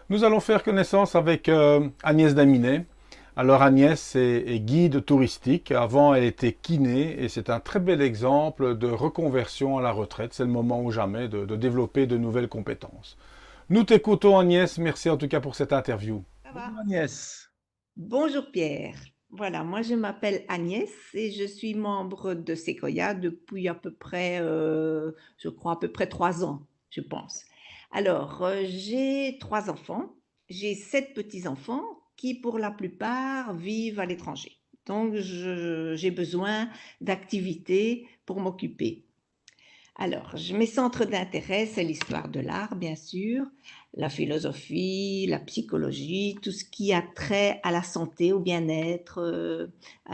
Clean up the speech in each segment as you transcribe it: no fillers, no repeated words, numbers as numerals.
Nous allons faire connaissance avec Agnès Daminet. Alors Agnès est guide touristique. Avant, elle était kiné et c'est un très bel exemple de reconversion à la retraite. C'est le moment ou jamais de développer de nouvelles compétences. Nous t'écoutons Agnès. Merci en tout cas pour cette interview. Ça va. Bonjour Agnès. Bonjour Pierre. Voilà, moi je m'appelle Agnès et je suis membre de Sequoia depuis à peu près, je crois à peu près 3 ans, je pense. Alors, j'ai 3 enfants, j'ai 7 petits-enfants qui pour la plupart vivent à l'étranger. Donc, j'ai besoin d'activités pour m'occuper. Alors, mes centres d'intérêt, c'est l'histoire de l'art, bien sûr, la philosophie, la psychologie, tout ce qui a trait à la santé, au bien-être,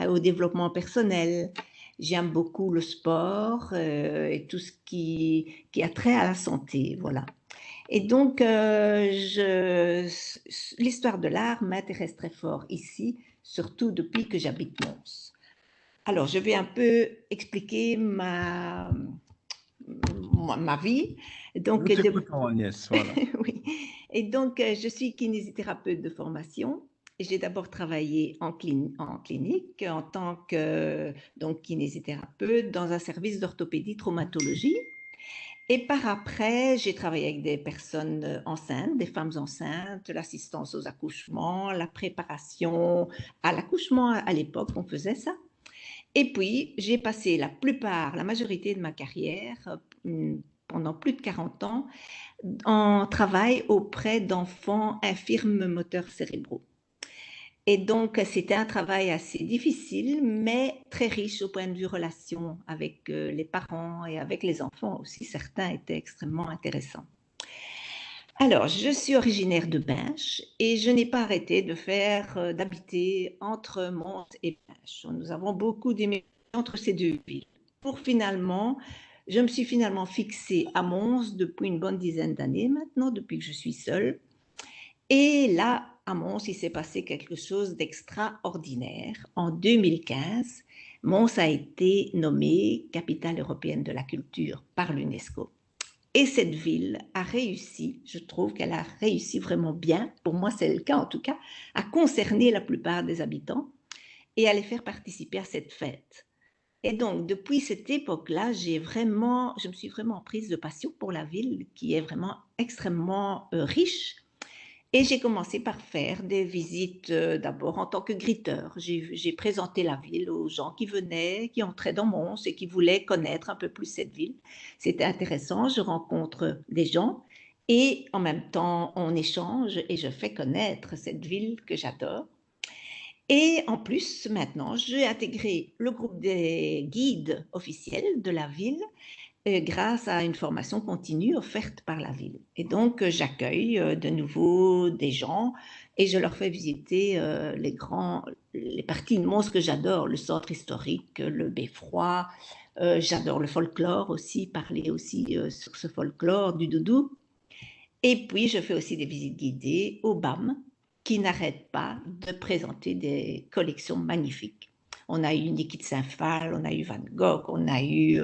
au développement personnel. J'aime beaucoup le sport et tout ce qui a trait à la santé, voilà. Et donc, l'histoire de l'art m'intéresse très fort ici, surtout depuis que j'habite Mons. Alors, je vais un peu expliquer ma vie. Nous Donc, t'écoutons Agnès. Voilà. oui. Et donc, je suis kinésithérapeute de formation. J'ai d'abord travaillé en clinique en tant que donc, kinésithérapeute dans un service d'orthopédie traumatologie. Et par après, j'ai travaillé avec des personnes enceintes, des femmes enceintes, l'assistance aux accouchements, la préparation à l'accouchement à l'époque, on faisait ça. Et puis, j'ai passé la majorité de ma carrière, pendant plus de 40 ans, en travail auprès d'enfants infirmes moteurs cérébraux. Et donc, c'était un travail assez difficile, mais très riche au point de vue relation avec les parents et avec les enfants aussi. Certains étaient extrêmement intéressants. Alors, je suis originaire de Binche et je n'ai pas arrêté d'habiter entre Mons et Binche. Nous avons beaucoup déménagé entre ces deux villes. Je me suis finalement fixée à Mons depuis une bonne dizaine d'années maintenant, depuis que je suis seule. Et là, à Mons, il s'est passé quelque chose d'extraordinaire. En 2015, Mons a été nommée capitale européenne de la culture par l'UNESCO. Et cette ville a réussi, je trouve qu'elle a réussi vraiment bien, pour moi c'est le cas en tout cas, à concerner la plupart des habitants et à les faire participer à cette fête. Et donc, depuis cette époque-là, je me suis vraiment prise de passion pour la ville qui est vraiment extrêmement riche. Et j'ai commencé par faire des visites d'abord en tant que griteur. J'ai présenté la ville aux gens qui venaient, qui entraient dans Mons et qui voulaient connaître un peu plus cette ville. C'était intéressant, je rencontre des gens et en même temps on échange et je fais connaître cette ville que j'adore. Et en plus, maintenant, j'ai intégré le groupe des guides officiels de la ville grâce à une formation continue offerte par la ville. Et donc, j'accueille de nouveau des gens et je leur fais visiter les parties de Mons que j'adore, le centre historique, le beffroi. J'adore le folklore aussi, parler aussi sur ce folklore du doudou. Et puis, je fais aussi des visites guidées au BAM, qui n'arrête pas de présenter des collections magnifiques. On a eu Niki de Saint-Phal, on a eu Van Gogh, on a eu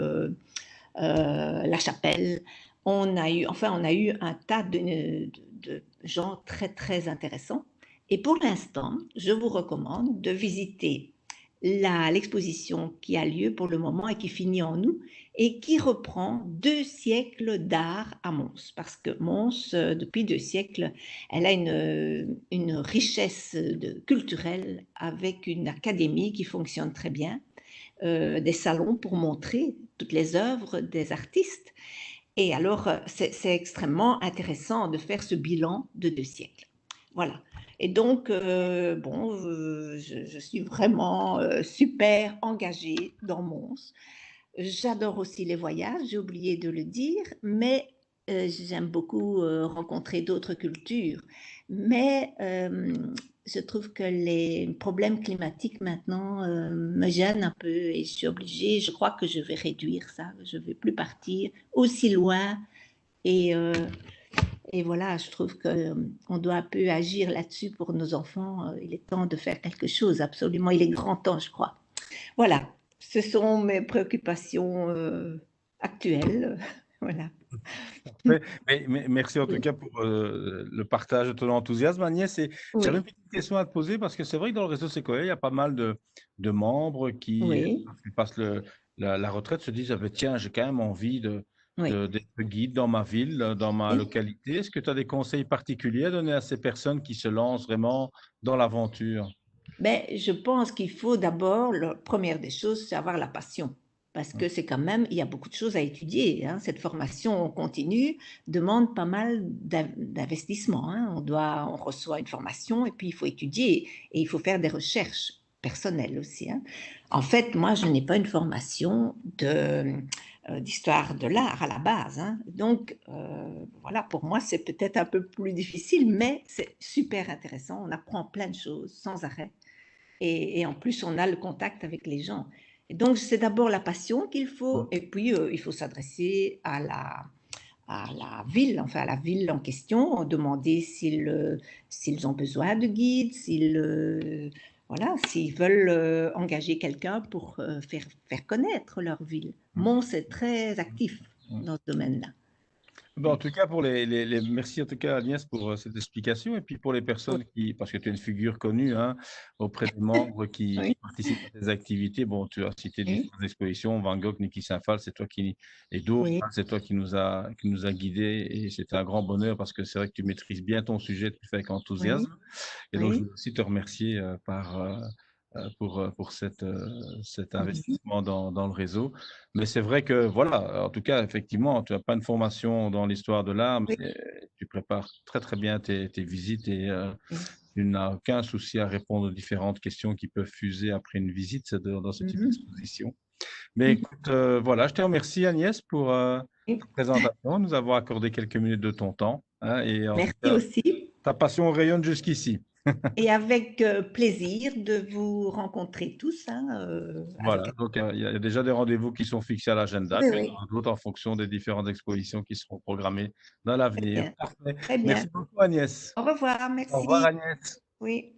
La Chapelle. On a eu un tas de gens très, très intéressants. Et pour l'instant, je vous recommande de visiter l'exposition qui a lieu pour le moment et qui finit en août et qui reprend 2 siècles d'art à Mons. Parce que Mons, depuis 2 siècles, elle a une richesse culturelle avec une académie qui fonctionne très bien, des salons pour montrer toutes les œuvres des artistes. Et alors, c'est extrêmement intéressant de faire ce bilan de 2 siècles. Voilà. Et donc, bon, je suis vraiment super engagée dans Mons. J'adore aussi les voyages, j'ai oublié de le dire, mais j'aime beaucoup rencontrer d'autres cultures. Mais je trouve que les problèmes climatiques maintenant me gênent un peu et je suis obligée, je crois que je vais réduire ça, je ne vais plus partir aussi loin. Et, euh, et voilà, je trouve qu'on doit un peu agir là-dessus pour nos enfants. Il est temps de faire quelque chose, absolument. Il est grand temps, je crois. Voilà, ce sont mes préoccupations actuelles. Voilà. Mais merci en tout Oui, cas pour le partage de ton enthousiasme, Agnès. Et j'avais une oui, petite question à te poser parce que c'est vrai que dans le réseau Sequoia, il y a pas mal de membres qui, oui, lorsqu'ils passent la retraite, se disent, ah ben, tiens, j'ai quand même envie oui. d'être guide dans ma ville, dans ma Oui. localité. Est-ce que tu as des conseils particuliers à donner à ces personnes qui se lancent vraiment dans l'aventure? Ben, je pense qu'il faut d'abord, la première des choses, c'est avoir la passion. Parce que c'est quand même, il y a beaucoup de choses à étudier, hein. Cette formation continue demande pas mal d'investissement, hein. On reçoit une formation et puis il faut étudier et il faut faire des recherches personnelles aussi, hein. En fait, moi, je n'ai pas une formation d'histoire de l'art à la base, hein. Donc, voilà, pour moi, c'est peut-être un peu plus difficile, mais c'est super intéressant. On apprend plein de choses sans arrêt. Et en plus, on a le contact avec les gens. Et donc, c'est d'abord la passion qu'il faut, et puis il faut s'adresser à la ville, enfin à la ville en question, demander s'ils ont besoin de guides, voilà, s'ils veulent engager quelqu'un pour faire connaître leur ville. Mons est très actif dans ce domaine-là. Ben, en tout cas, merci en tout cas Agnès pour cette explication et puis pour les Oui, personnes qui, parce que tu es une figure connue hein, auprès des membres qui oui, participent à tes activités. Bon, tu as cité oui, différentes expositions, Van Gogh, Niki Saint-Phal, c'est toi qui et d'autres, oui, hein, c'est toi qui nous a guidés et c'est un grand bonheur parce que c'est vrai que tu maîtrises bien ton sujet, tu le fais avec oui, enthousiasme. Et donc, je oui, veux aussi te remercier pour cet mhm, investissement dans le réseau. Mais c'est vrai que, voilà, en tout cas, effectivement, tu n'as pas une formation dans l'histoire de l'art, oui, mais tu prépares très, très bien tes visites et oui, tu n'as aucun souci à répondre aux différentes questions qui peuvent fuser après une visite dans ce type mhm, d'exposition. Mais mhm, écoute, voilà, je te remercie, Agnès, pour oui. ta présentation, nous avoir accordé quelques minutes de ton temps. Hein, et en tout Merci cas, aussi. ta passion rayonne jusqu'ici. Et avec plaisir de vous rencontrer tous, hein, à Voilà, l'occasion. donc il y a déjà des rendez-vous qui sont fixés à l'agenda, Oui, puis il y oui, en aura d'autres en fonction des différentes expositions qui seront programmées dans très l'avenir. bien, Parfait. très bien. Merci beaucoup, Agnès. Au revoir, Au revoir, merci. Agnès. Oui.